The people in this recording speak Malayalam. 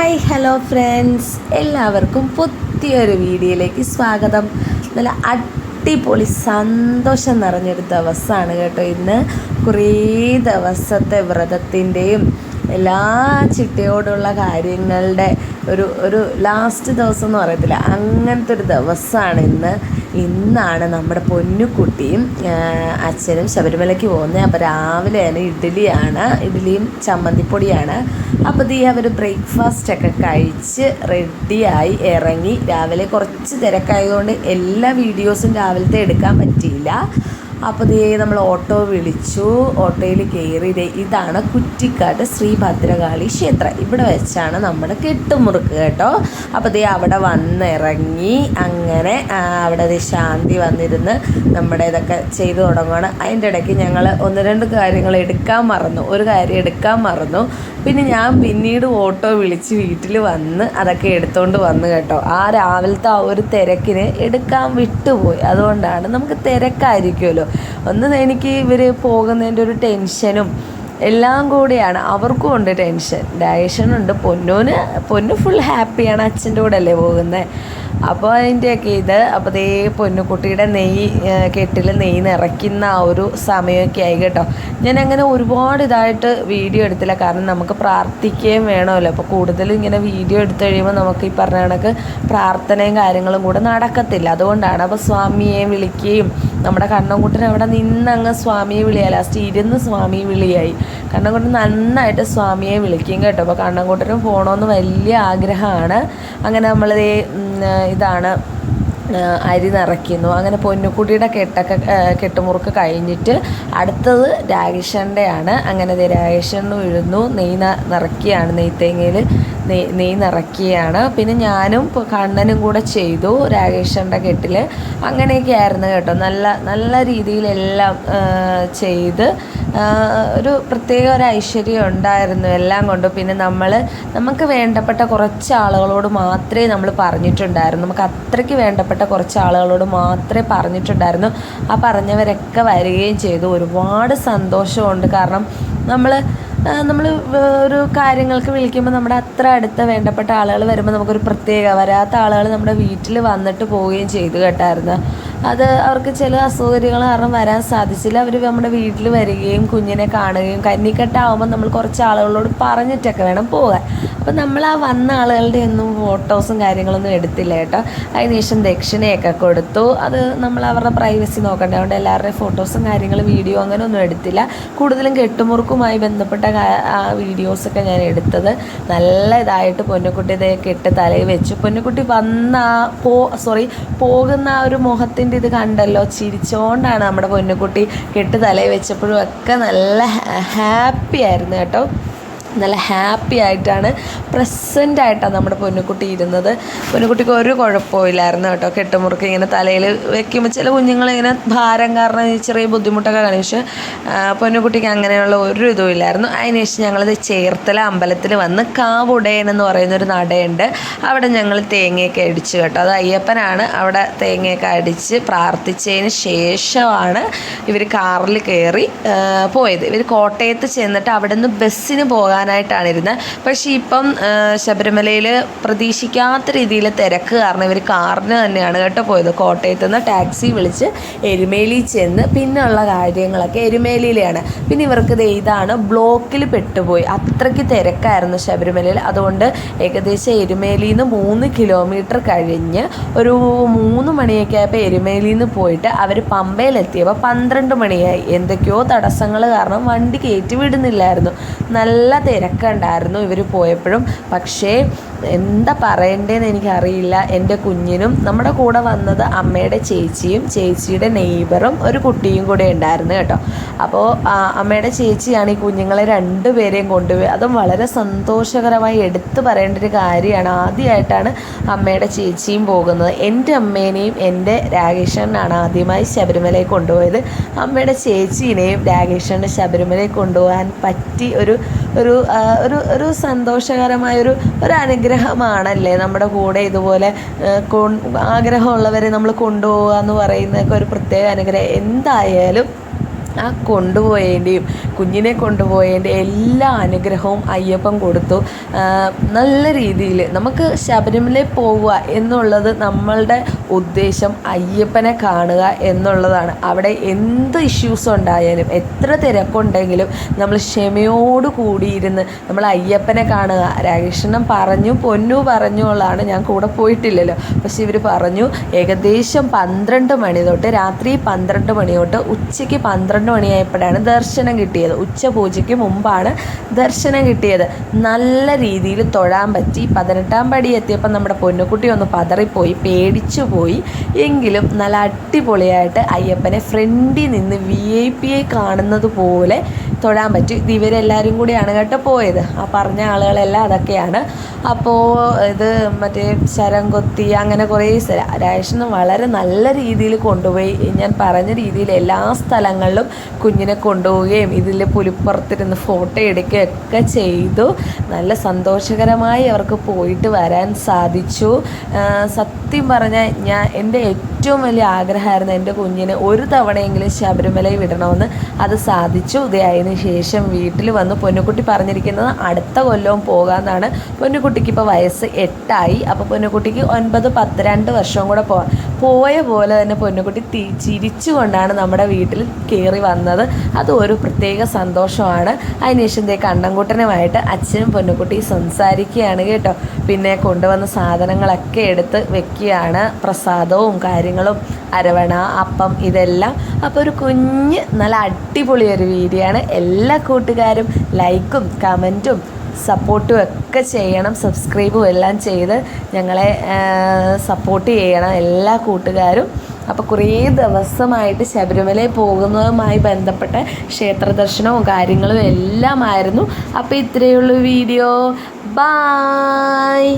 ഹായ് ഹലോ ഫ്രണ്ട്സ്, എല്ലാവർക്കും പുതിയൊരു വീഡിയോയിലേക്ക് സ്വാഗതം. നല്ല അടിപൊളി സന്തോഷം നിറഞ്ഞൊരു ദിവസമാണ് കേട്ടോ ഇന്ന്. കുറേ ദിവസത്തെ വ്രതത്തിൻ്റെയും എല്ലാ ചിട്ടയോടുള്ള കാര്യങ്ങളുടെ ഒരു ലാസ്റ്റ് ദിവസം എന്ന് പറയത്തില്ല, അങ്ങനത്തെ ഒരു ദിവസമാണ് ഇന്നാണ് നമ്മുടെ പൊന്നുകുട്ടിയും അച്ഛനും ശബരിമലയ്ക്ക് പോകുന്നത്. അപ്പോൾ രാവിലെ തന്നെ ഇഡ്ഡലിയും ചമ്മന്തിപ്പൊടിയാണ്. അപ്പോൾ അവർ ബ്രേക്ക്ഫാസ്റ്റൊക്കെ കഴിച്ച് റെഡിയായി ഇറങ്ങി. രാവിലെ കുറച്ച് തിരക്കായതുകൊണ്ട് എല്ലാ വീഡിയോസും രാവിലത്തെ എടുക്കാൻ പറ്റിയില്ല. അപ്പോൾ നമ്മൾ ഓട്ടോ വിളിച്ചു, ഓട്ടോയിൽ കയറി. ഇതാണ് കുറ്റിക്കാട്ട് ശ്രീ ഭദ്രകാളി ക്ഷേത്രം. ഇവിടെ വെച്ചാണ് നമ്മുടെ കെട്ടുമുറുക്ക് കേട്ടോ. അപ്പോൾ അവിടെ വന്നിറങ്ങി. അങ്ങനെ അവിടെ ശാന്തി വന്നിരുന്ന് നമ്മുടെ ഇതൊക്കെ ചെയ്തു തുടങ്ങുകയാണ്. അതിൻ്റെ ഇടയ്ക്ക് ഞങ്ങൾ ഒന്ന് രണ്ട് കാര്യങ്ങൾ ഒരു കാര്യം എടുക്കാൻ മറന്നു. പിന്നെ ഞാൻ പിന്നീട് ഓട്ടോ വിളിച്ച് വീട്ടിൽ വന്ന് അതൊക്കെ എടുത്തുകൊണ്ട് വന്നു കേട്ടോ. ആ രാവിലത്തെ ആ ഒരു തിരക്കിന് എടുക്കാൻ വിട്ടുപോയി. അതുകൊണ്ടാണ്, നമുക്ക് തിരക്കായിരിക്കുമല്ലോ. എനിക്ക് ഇവർ പോകുന്നതിൻ്റെ ഒരു ടെൻഷനും എല്ലാം കൂടിയാണ്. അവർക്കും ഉണ്ട് ടെൻഷൻ, ഡയഷനുണ്ട്. പൊന്നു ഫുൾ ഹാപ്പിയാണ്, അച്ഛൻ്റെ കൂടെ അല്ലേ പോകുന്നത്. അപ്പോൾ അതിൻ്റെയൊക്കെ അപ്പോൾ പൊന്നുകുട്ടിയുടെ കെട്ടിൽ നെയ്യ് നിറയ്ക്കുന്ന ആ ഒരു സമയമൊക്കെ ആയി കേട്ടോ. ഞാൻ അങ്ങനെ ഒരുപാട് ഇതായിട്ട് വീഡിയോ എടുത്തില്ല, കാരണം നമുക്ക് പ്രാർത്ഥിക്കുകയും വേണമല്ലോ. അപ്പോൾ കൂടുതലും ഇങ്ങനെ വീഡിയോ എടുത്തു കഴിയുമ്പോൾ നമുക്ക് ഈ പറഞ്ഞ കണക്ക് പ്രാർത്ഥനയും കാര്യങ്ങളും കൂടെ നടക്കത്തില്ല. അതുകൊണ്ടാണ്. അപ്പോൾ സ്വാമിയെ വിളിക്കുകയും നമ്മുടെ കണ്ണൻകുട്ടൻ അവിടെ നിന്നങ്ങ് സ്വാമിയെ വിളിയായി. ലാസ്റ്റ് ഇരുന്ന് സ്വാമിയെ വിളിയായി. കണ്ണൻകുട്ടൻ നന്നായിട്ട് സ്വാമിയെ വിളിക്കും കേട്ടോ. അപ്പോൾ കണ്ണൻകുട്ടനും പോകണമെന്ന് വലിയ ആഗ്രഹമാണ്. അങ്ങനെ ഇതാണ് അരി നിറയ്ക്കുന്നു. അങ്ങനെ പൊന്നുകുട്ടിയുടെ കെട്ടുമുറുക്ക് കഴിഞ്ഞിട്ട് അടുത്തത് രാഗേഷൻ്റെയാണ്. അങ്ങനെ രാഗേഷന് വീഴുന്നു. നെയ്യ് നിറയ്ക്കുകയാണ്, നെയ്ത്തേങ്ങയിൽ നെയ്യ് നിറയ്ക്കുകയാണ്. പിന്നെ ഞാനും കണ്ണനും കൂടെ ചെയ്തു രാഗേഷൻ്റെ കെട്ടിൽ. അങ്ങനെയൊക്കെ ആയിരുന്നു കേട്ടോ. നല്ല രീതിയിലെല്ലാം ചെയ്ത് ഒരു പ്രത്യേക ഒരു ഐശ്വര്യം ഉണ്ടായിരുന്നു എല്ലാം കൊണ്ടും. പിന്നെ നമുക്ക് വേണ്ടപ്പെട്ട കുറച്ച് ആളുകളോട് മാത്രമേ നമ്മൾ പറഞ്ഞിട്ടുണ്ടായിരുന്നു. നമുക്ക് അത്രയ്ക്ക് വേണ്ടപ്പെട്ട കുറച്ച് ആളുകളോട് മാത്രമേ പറഞ്ഞിട്ടുണ്ടായിരുന്നു. ആ പറഞ്ഞവരൊക്കെ വരികയും ചെയ്തു. ഒരുപാട് സന്തോഷമുണ്ട്. കാരണം നമ്മൾ ഒരു കാര്യങ്ങൾക്ക് വിളിക്കുമ്പോൾ നമ്മുടെ അത്ര അടുത്ത വേണ്ടപ്പെട്ട ആളുകൾ വരുമ്പോൾ നമുക്കൊരു വരാത്ത ആളുകൾ നമ്മുടെ വീട്ടിൽ വന്നിട്ട് പോവുകയും ചെയ്തു കേട്ടായിരുന്നു. അത് അവർക്ക് ചില അസൗകര്യങ്ങൾ കാരണം വരാൻ സാധിച്ചില്ല. അവർ നമ്മുടെ വീട്ടിൽ വരികയും കുഞ്ഞിനെ കാണുകയും, കന്നിക്കെട്ടാവുമ്പോൾ നമ്മൾ കുറച്ച് ആളുകളോട് പറഞ്ഞിട്ടൊക്കെ വേണം പോകാൻ. അപ്പം നമ്മൾ ആ വന്ന ആളുകളുടെ ഒന്നും ഫോട്ടോസും കാര്യങ്ങളൊന്നും എടുത്തില്ല കേട്ടോ. അതിനുശേഷം ദക്ഷിണയൊക്കെ കൊടുത്തു. അത് നമ്മൾ അവരുടെ പ്രൈവസി നോക്കണ്ടേ, അതുകൊണ്ട് എല്ലാവരുടെയും ഫോട്ടോസും കാര്യങ്ങളും വീഡിയോ അങ്ങനെ ഒന്നും എടുത്തില്ല. കൂടുതലും കെട്ടുമുറുക്കുമായി ബന്ധപ്പെട്ട ആ വീഡിയോസൊക്കെ ഞാൻ എടുത്തത്. നല്ല ഇതായിട്ട് പൊന്നുകുട്ടി കെട്ട് തലയിൽ വെച്ചു. പൊന്നുകുട്ടി പോകുന്ന ആ ഒരു മുഖത്തിൻ്റെ ഇത് കണ്ടല്ലോ, ചിരിച്ചോണ്ടാണ് നമ്മുടെ പൊന്നുകുട്ടി കെട്ട് തലയിൽ വെച്ചപ്പോഴും ഒക്കെ നല്ല ഹാപ്പി ആയിരുന്നു കേട്ടോ. നല്ല ഹാപ്പി ആയിട്ടാണ്, പ്രസൻ്റായിട്ടാണ് നമ്മുടെ പൊന്നുകുട്ടി ഇരുന്നത്. പൊന്നുകുട്ടിക്ക് ഒരു കുഴപ്പമില്ലായിരുന്നു കേട്ടോ. കെട്ടുമുറുക്ക് ഇങ്ങനെ തലയിൽ വെക്കുമ്പോൾ ചില കുഞ്ഞുങ്ങളിങ്ങനെ ഭാരം കാരണം ചെറിയ ബുദ്ധിമുട്ടൊക്കെ കാണിച്ചു. പൊന്നുകുട്ടിക്ക് അങ്ങനെയുള്ള ഒരു ഇതും ഇല്ലായിരുന്നു. അതിനുശേഷം ഞങ്ങളത് ചേർത്തല അമ്പലത്തിൽ വന്ന് കാവുടയൻ എന്ന് പറയുന്നൊരു നടയുണ്ട്. അവിടെ ഞങ്ങൾ തേങ്ങയൊക്കെ അടിച്ചു കേട്ടോ. അത് അയ്യപ്പനാണ്. അവിടെ തേങ്ങയൊക്കെ അടിച്ച് പ്രാർത്ഥിച്ചതിന് ശേഷമാണ് ഇവർ കാറിൽ കയറി പോയത്. ഇവർ കോട്ടയത്ത് ചെന്നിട്ട് അവിടെ നിന്ന് ബസ്സിന് പോകാനായിട്ടാണ് ഇരുന്നത്. പക്ഷേ ഇപ്പം ശബരിമലയിൽ പ്രതീക്ഷിക്കാത്ത രീതിയിൽ തിരക്ക് കാരണം ഇവർ കാറിന് തന്നെയാണ് കേട്ടോ പോയത്. കോട്ടയത്ത് നിന്ന് ടാക്സി വിളിച്ച് എരുമേലി ചെന്ന് പിന്നെയുള്ള കാര്യങ്ങളൊക്കെ എരുമേലിയിലാണ്. പിന്നെ ഇവർക്ക് ഇതാണ് ബ്ലോക്കിൽ പെട്ടുപോയി. അത്രയ്ക്ക് തിരക്കായിരുന്നു ശബരിമലയിൽ. അതുകൊണ്ട് ഏകദേശം എരുമേലിയിൽ നിന്ന് 3 കിലോമീറ്റർ കഴിഞ്ഞ് ഒരു 3 മണിയൊക്കെ ആയപ്പോൾ എരുമേലിയിൽ നിന്ന് പോയിട്ട് അവർ പമ്പയിലെത്തിയപ്പോൾ 12 മണിയായി. എന്തൊക്കെയോ തടസ്സങ്ങൾ കാരണം വണ്ടി കയറ്റി വിടുന്നില്ലായിരുന്നു. നല്ല തിരക്കുണ്ടായിരുന്നു ഇവർ പോയപ്പോഴും. പക്ഷേ എന്താ പറയണ്ടേന്ന് എനിക്കറിയില്ല. എൻ്റെ കുഞ്ഞിനും നമ്മുടെ കൂടെ വന്നത് അമ്മയുടെ ചേച്ചിയും ചേച്ചിയുടെ നെയ്ബറും ഒരു കുട്ടിയും കൂടെ ഉണ്ടായിരുന്നു കേട്ടോ. അപ്പോൾ അമ്മയുടെ ചേച്ചിയാണ് ഈ കുഞ്ഞുങ്ങളെ 2 പേരെയും കൊണ്ടുപോയി. അതും വളരെ സന്തോഷകരമായി എടുത്തു പറയേണ്ട ഒരു കാര്യമാണ്. ആദ്യമായിട്ടാണ് അമ്മയുടെ ചേച്ചിയും പോകുന്നത്. എൻ്റെ അമ്മേനെയും എൻ്റെ രാഗേഷനാണ് ആദ്യമായി ശബരിമലയിൽ കൊണ്ടുപോയത്. അമ്മയുടെ ചേച്ചീനെയും രാഗേഷനെ ശബരിമലയിൽ കൊണ്ടുപോകാൻ പറ്റി ഒരു സന്തോഷകരമായൊരു അനുഗ്രഹമാണല്ലേ നമ്മുടെ കൂടെ ഇതുപോലെ ആഗ്രഹമുള്ളവരെ നമ്മൾ കൊണ്ടുപോകുക എന്ന് പറയുന്നതൊക്കെ ഒരു പ്രത്യേക അനുഗ്രഹം. എന്തായാലും ആ കൊണ്ടുപോയതിൻ്റെയും കുഞ്ഞിനെ കൊണ്ടുപോയതിൻ്റെ എല്ലാ അനുഗ്രഹവും അയ്യപ്പൻ കൊടുത്തു. നല്ല രീതിയിൽ നമുക്ക് ശബരിമലയിൽ പോവുക എന്നുള്ളത് നമ്മളുടെ ഉദ്ദേശം അയ്യപ്പനെ കാണുക എന്നുള്ളതാണ്. അവിടെ എന്ത് ഇഷ്യൂസ് ഉണ്ടായാലും എത്ര തിരക്കുണ്ടെങ്കിലും നമ്മൾ ക്ഷമയോട് കൂടിയിരുന്ന് നമ്മൾ അയ്യപ്പനെ കാണുക. രാകേഷണം പറഞ്ഞു, പൊന്നു പറഞ്ഞുള്ളതാണ്, ഞാൻ കൂടെ പോയിട്ടില്ലല്ലോ. പക്ഷെ ഇവർ പറഞ്ഞു ഏകദേശം 12 മണി തൊട്ട് രാത്രി 12 മണി തൊട്ട് ഉച്ചയ്ക്ക് 12 മണിയായപ്പോഴാണ് ദർശനം കിട്ടിയത്. ഉച്ചപൂജയ്ക്ക് മുമ്പാണ് ദർശനം കിട്ടിയത്. നല്ല രീതിയിൽ തൊഴാൻ പറ്റി. 18-ാം പടി എത്തിയപ്പോൾ നമ്മുടെ പൊന്നുകുട്ടി ഒന്ന് പതറിപ്പോയി, പേടിച്ചു പോയി. എങ്കിലും നല്ല അടിപൊളിയായിട്ട് അയ്യപ്പനെ ഫ്രണ്ടിൽ നിന്ന് VIP കാണുന്നത് പോലെ തൊഴാൻ പറ്റി. ഇത് ഇവരെല്ലാവരും കൂടിയാണ് കേട്ടോ പോയത്. ആ പറഞ്ഞ ആളുകളെല്ലാം അതൊക്കെയാണ്. അപ്പോൾ ഇത് മറ്റേ ശരം കൊത്തി അങ്ങനെ കുറേ രാജേഷന് വളരെ നല്ല രീതിയിൽ കൊണ്ടുപോയി. ഞാൻ പറഞ്ഞ രീതിയിൽ എല്ലാ സ്ഥലങ്ങളിലും കുഞ്ഞിനെ കൊണ്ടുപോവുകയും ഇതിൽ പുലിപ്പുറത്തിരുന്ന് ഫോട്ടോ എടുക്കുകയൊക്കെ ചെയ്തു. നല്ല സന്തോഷകരമായി അവർക്ക് പോയിട്ട് വരാൻ സാധിച്ചു. സത്യം പറഞ്ഞാൽ എൻ്റെ ഏറ്റവും വലിയ ആഗ്രഹമായിരുന്നു എൻ്റെ കുഞ്ഞിനെ ഒരു തവണയെങ്കിലും ശബരിമലയിൽ വിടണമെന്ന്. അത് സാധിച്ചു. ഇതായതിനു ശേഷം വീട്ടിൽ വന്ന് പൊന്നുകുട്ടി പറഞ്ഞിരിക്കുന്നത് അടുത്ത കൊല്ലവും പോകാമെന്നാണ്. പൊന്നുകുട്ടിക്ക് ഇപ്പോൾ വയസ്സ് 8 ആയി. അപ്പോൾ പൊന്നുകുട്ടിക്ക് 9, 10, 2 വർഷവും കൂടെ പോയ പോലെ തന്നെ പൊന്നുകുട്ടി ചിരിച്ചുകൊണ്ടാണ് നമ്മുടെ വീട്ടിൽ കയറി വന്നത്. അത് ഒരു പ്രത്യേക സന്തോഷമാണ്. അതിനുശേഷം കണ്ണൻകുട്ടനുമായിട്ട് അച്ഛനും പൊന്നുകുട്ടി സംസാരിക്കുകയാണ് കേട്ടോ. പിന്നെ കൊണ്ടുവന്ന സാധനങ്ങളൊക്കെ എടുത്ത് വെക്കുകയാണ്, പ്രസാദവും കാര്യങ്ങളും, അരവണ, അപ്പം, ഇതെല്ലാം. അപ്പോൾ ഒരു കുഞ്ഞ് നല്ല അടിപൊളിയൊരു വീഡിയോ ആണ്. എല്ലാ കൂട്ടുകാരും ലൈക്കും കമൻറ്റും സപ്പോർട്ടും ഒക്കെ ചെയ്യണം. സബ്സ്ക്രൈബും എല്ലാം ചെയ്ത് ഞങ്ങളെ സപ്പോർട്ട് ചെയ്യണം എല്ലാ കൂട്ടുകാരും. അപ്പോൾ കുറേ ദിവസമായിട്ട് ശബരിമലയിൽ പോകുന്നതുമായി ബന്ധപ്പെട്ട ക്ഷേത്ര ദർശനവും കാര്യങ്ങളും എല്ലാമായിരുന്നു. അപ്പോൾ ഇത്രയുള്ള വീഡിയോ. ബായ്.